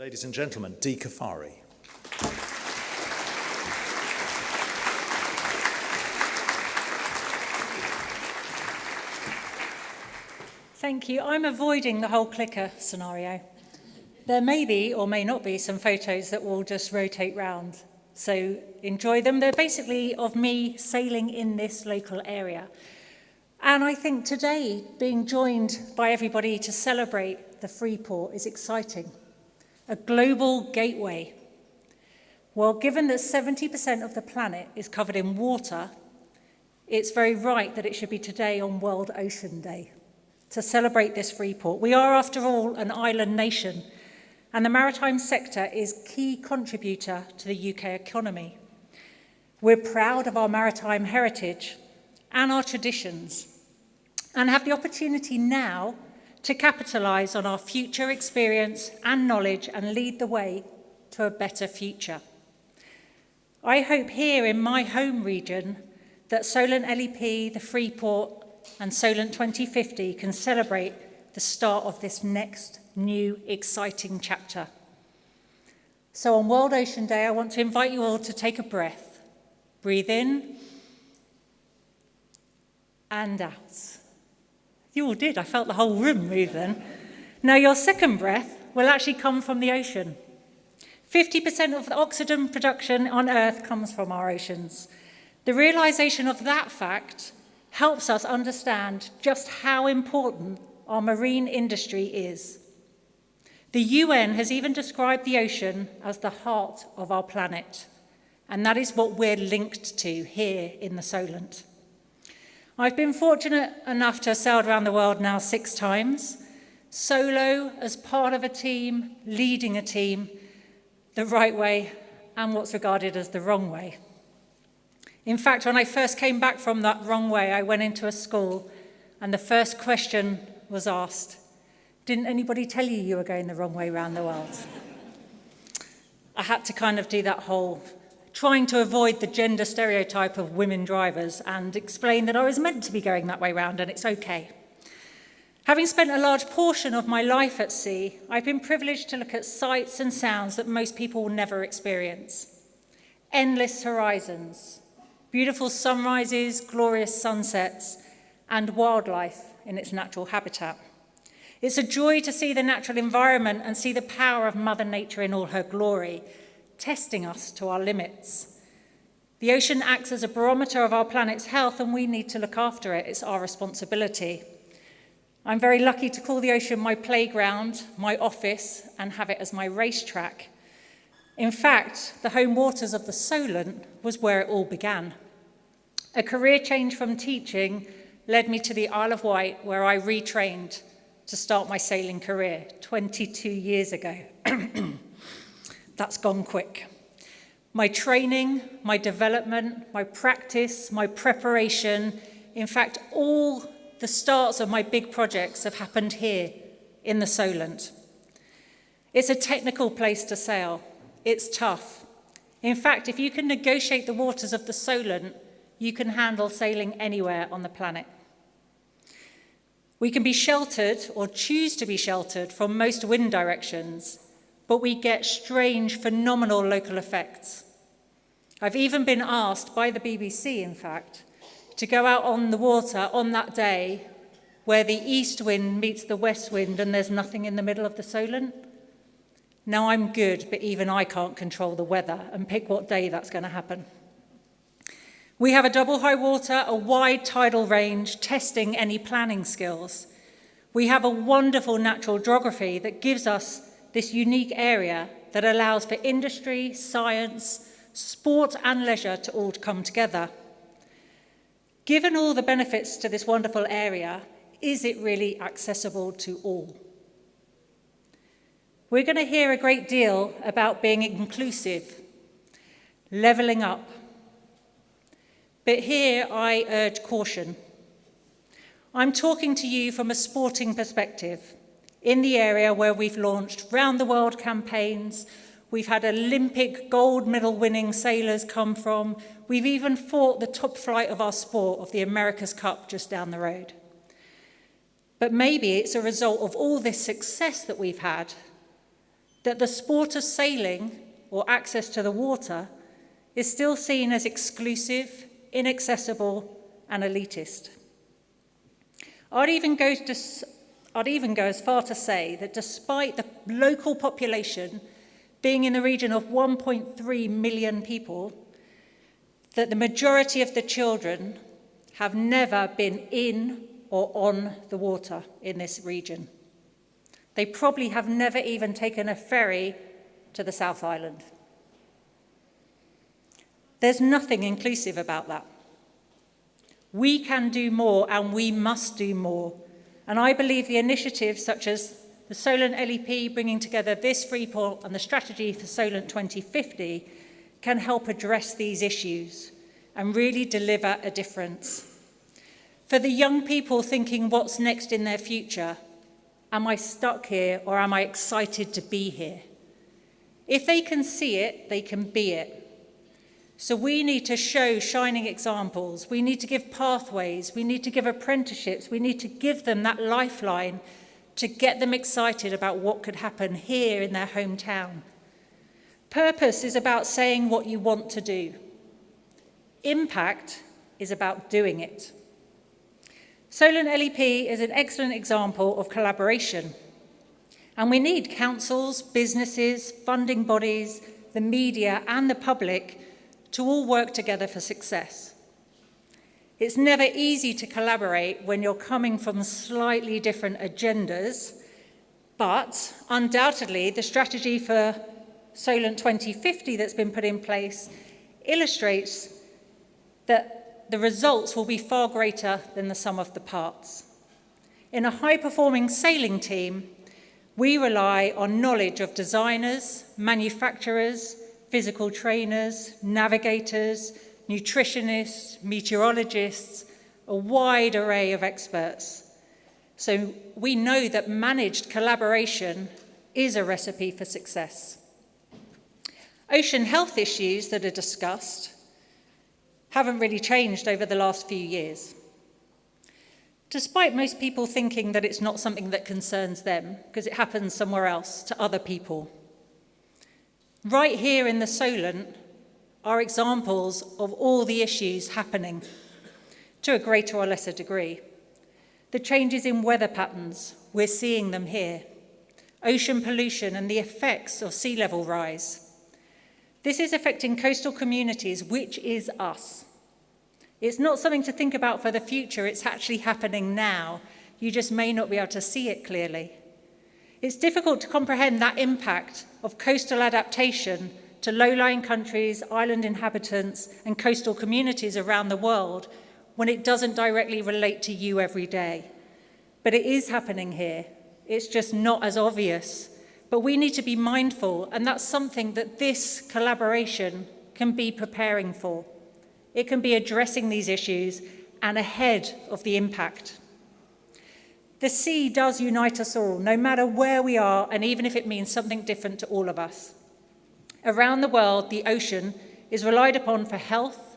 Ladies and gentlemen, Dee Caffari. Thank you. I'm avoiding the whole clicker scenario. There may be or may not be some photos that will just rotate round, so enjoy them. They're basically of me sailing in this local area. And I think today, being joined by everybody to celebrate the Freeport is exciting. A global gateway. Well, given that 70% of the planet is covered in water, it's very right that it should be today on World Ocean Day to celebrate this Freeport. We are, after all, an island nation, and the maritime sector is a key contributor to the UK economy. We're proud of our maritime heritage and our traditions, and have the opportunity now to capitalise on our future experience and knowledge and lead the way to a better future. I hope here in my home region that Solent LEP, the Freeport and Solent 2050 can celebrate the start of this next new exciting chapter. So on World Ocean Day, I want to invite you all to take a breath. Breathe in and out. You all did. I felt the whole room move then. Now your second breath will actually come from the ocean. 50% of the oxygen production on Earth comes from our oceans. The realization of that fact helps us understand just how important our marine industry is. The UN has even described the ocean as the heart of our planet, and that is what we're linked to here in the Solent. I've been fortunate enough to have sailed around the world now 6 times, solo, as part of a team, leading a team, the right way, and what's regarded as the wrong way. In fact, when I first came back from that wrong way, I went into a school and the first question was asked, "Didn't anybody tell you you were going the wrong way around the world?" I had to kind of do that whole trying to avoid the gender stereotype of women drivers and explain that I was meant to be going that way round and it's okay. Having spent a large portion of my life at sea, I've been privileged to look at sights and sounds that most people will never experience. Endless horizons, beautiful sunrises, glorious sunsets, and wildlife in its natural habitat. It's a joy to see the natural environment and see the power of Mother Nature in all her glory, testing us to our limits. The ocean acts as a barometer of our planet's health, and we need to look after it. It's our responsibility. I'm very lucky to call the ocean my playground, my office, and have it as my racetrack. In fact, the home waters of the Solent was where it all began. A career change from teaching led me to the Isle of Wight, where I retrained to start my sailing career 22 years ago. That's gone quick. My training, my development, my practice, my preparation, in fact, all the starts of my big projects have happened here in the Solent. It's a technical place to sail. It's tough. In fact, if you can negotiate the waters of the Solent, you can handle sailing anywhere on the planet. We can be sheltered or choose to be sheltered from most wind directions, but we get strange, phenomenal local effects. I've even been asked by the BBC, in fact, to go out on the water on that day where the east wind meets the west wind and there's nothing in the middle of the Solent. Now I'm good, but even I can't control the weather and pick what day that's going to happen. We have a double high water, a wide tidal range, testing any planning skills. We have a wonderful natural geography that gives us this unique area that allows for industry, science, sport and leisure to all come together. Given all the benefits to this wonderful area, is it really accessible to all? We're going to hear a great deal about being inclusive, levelling up. But here I urge caution. I'm talking to you from a sporting perspective in the area where we've launched round-the-world campaigns, we've had Olympic gold medal winning sailors come from, we've even fought the top flight of our sport of the America's Cup just down the road. But maybe it's a result of all this success that we've had that the sport of sailing, or access to the water, is still seen as exclusive, inaccessible, and elitist. I'd even go as far to say that despite the local population being in the region of 1.3 million people, that the majority of the children have never been in or on the water in this region. They probably have never even taken a ferry to the South Island. There's nothing inclusive about that. We can do more and we must do more. And I believe the initiatives such as the Solent LEP bringing together this Freeport and the strategy for Solent 2050 can help address these issues and really deliver a difference. For the young people thinking what's next in their future, am I stuck here or am I excited to be here? If they can see it, they can be it. So we need to show shining examples. We need to give pathways. We need to give apprenticeships. We need to give them that lifeline to get them excited about what could happen here in their hometown. Purpose is about saying what you want to do. Impact is about doing it. Solent LEP is an excellent example of collaboration. And we need councils, businesses, funding bodies, the media, and the public to all work together for success. It's never easy to collaborate when you're coming from slightly different agendas, but undoubtedly the strategy for Solent 2050 that's been put in place illustrates that the results will be far greater than the sum of the parts. In a high-performing sailing team, we rely on knowledge of designers, manufacturers, physical trainers, navigators, nutritionists, meteorologists, a wide array of experts. So we know that managed collaboration is a recipe for success. Ocean health issues that are discussed haven't really changed over the last few years. Despite most people thinking that it's not something that concerns them because it happens somewhere else to other people. Right here in the Solent are examples of all the issues happening to a greater or lesser degree. The changes in weather patterns, we're seeing them here. Ocean pollution and the effects of sea level rise. This is affecting coastal communities, which is us. It's not something to think about for the future, it's actually happening now. You just may not be able to see it clearly. It's difficult to comprehend that impact of coastal adaptation to low-lying countries, island inhabitants, and coastal communities around the world when it doesn't directly relate to you every day. But it is happening here. It's just not as obvious. But we need to be mindful, and that's something that this collaboration can be preparing for. It can be addressing these issues and ahead of the impact. The sea does unite us all, no matter where we are, and even if it means something different to all of us. Around the world, the ocean is relied upon for health,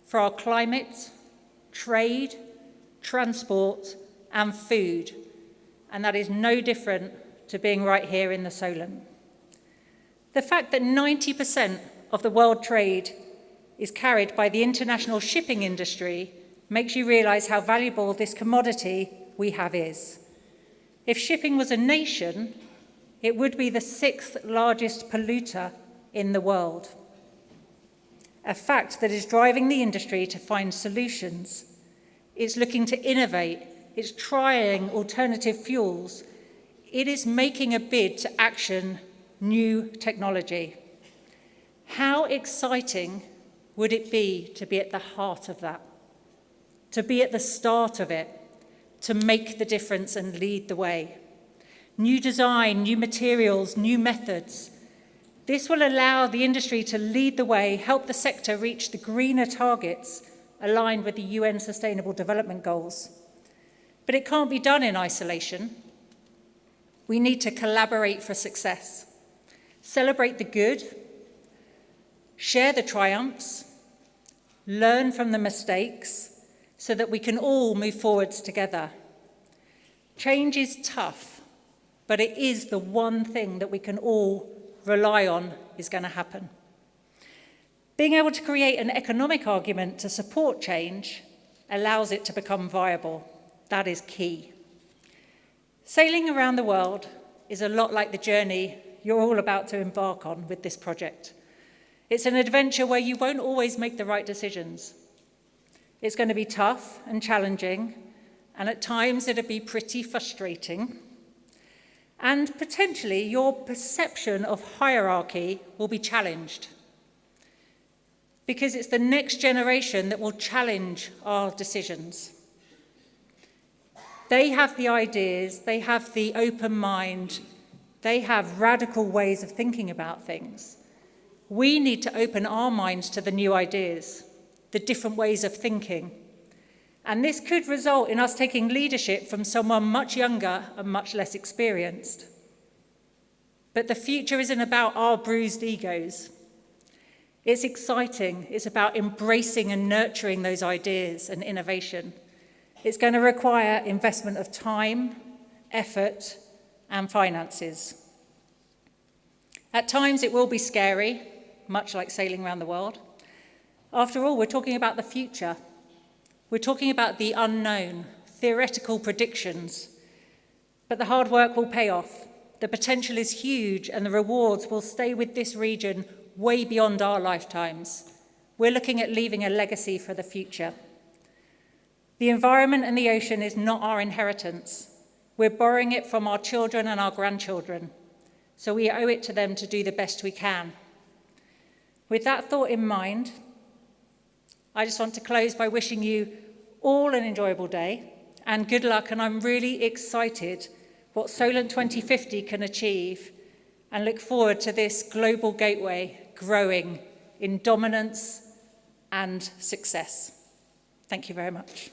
for our climate, trade, transport, and food. And that is no different to being right here in the Solent. The fact that 90% of the world trade is carried by the international shipping industry makes you realize how valuable this commodity we have is. If shipping was a nation, it would be the 6th largest polluter in the world. A fact that is driving the industry to find solutions. It's looking to innovate. It's trying alternative fuels. It is making a bid to action new technology. How exciting would it be to be at the heart of that? To be at the start of it? To make the difference and lead the way? New design, new materials, new methods. This will allow the industry to lead the way, help the sector reach the greener targets aligned with the UN Sustainable Development Goals. But it can't be done in isolation. We need to collaborate for success, celebrate the good, share the triumphs, learn from the mistakes so that we can all move forwards together. Change is tough, but it is the one thing that we can all rely on is going to happen. Being able to create an economic argument to support change allows it to become viable. That is key. Sailing around the world is a lot like the journey you're all about to embark on with this project. It's an adventure where you won't always make the right decisions. It's going to be tough and challenging, and at times it'll be pretty frustrating. And potentially your perception of hierarchy will be challenged, because it's the next generation that will challenge our decisions. They have the ideas, they have the open mind, they have radical ways of thinking about things. We need to open our minds to the new ideas, the different ways of thinking. And this could result in us taking leadership from someone much younger and much less experienced. But the future isn't about our bruised egos. It's exciting. It's about embracing and nurturing those ideas and innovation. It's going to require investment of time, effort, and finances. At times it will be scary, much like sailing around the world. After all, we're talking about the future. We're talking about the unknown, theoretical predictions. But the hard work will pay off. The potential is huge, and the rewards will stay with this region way beyond our lifetimes. We're looking at leaving a legacy for the future. The environment and the ocean is not our inheritance. We're borrowing it from our children and our grandchildren, so we owe it to them to do the best we can. With that thought in mind, I just want to close by wishing you all an enjoyable day and good luck, and I'm really excited what Solent 2050 can achieve and look forward to this global gateway growing in dominance and success. Thank you very much.